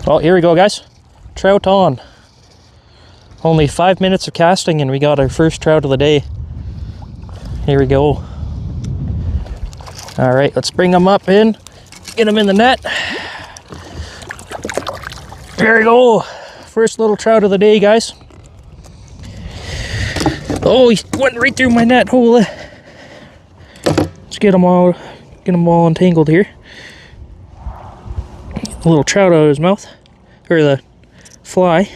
Oh, here we go, guys. Trout on. Only 5 minutes of casting and we got our first trout of the day. Here we go. All right, let's bring them up in, get them in the net. There we go. First little trout of the day, guys. Oh, he went right through my net. Holy. Let's get them all entangled here. A little trout out of his mouth, or the fly.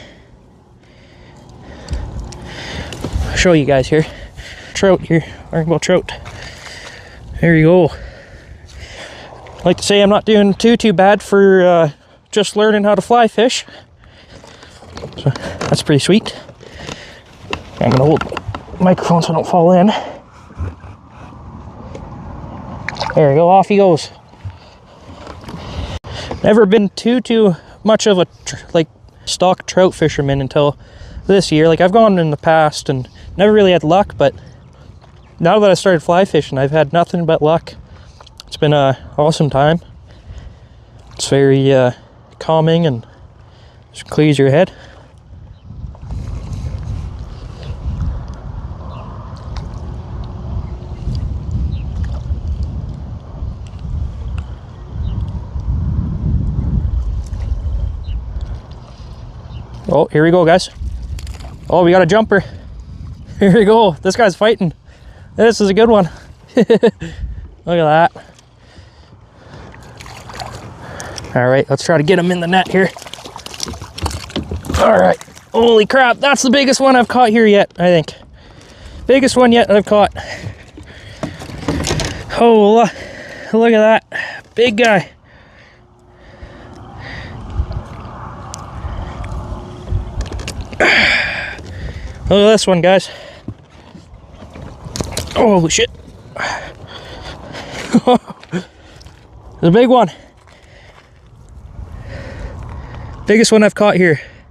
I'll show you guys here. Trout here, rainbow trout. There you go. I like to say I'm not doing too bad for just learning how to fly fish. So that's pretty sweet. I'm gonna hold the microphone so I don't fall in. There we go, off he goes. Never been too much of a stock trout fisherman until this year. Like, I've gone in the past and never really had luck, but now that I started fly fishing, I've had nothing but luck. It's been an awesome time. It's very calming and just clears your head. Oh, here we go, guys. Oh, we got a jumper. Here we go. This guy's fighting. This is a good one. Look at that. All right, let's try to get him in the net here. All right. Holy crap, that's the biggest one I've caught here yet, I think. Biggest one yet I've caught. Oh, look at that. Big guy. Look at this one, guys. Oh, holy shit. It's a big one. Biggest one I've caught here.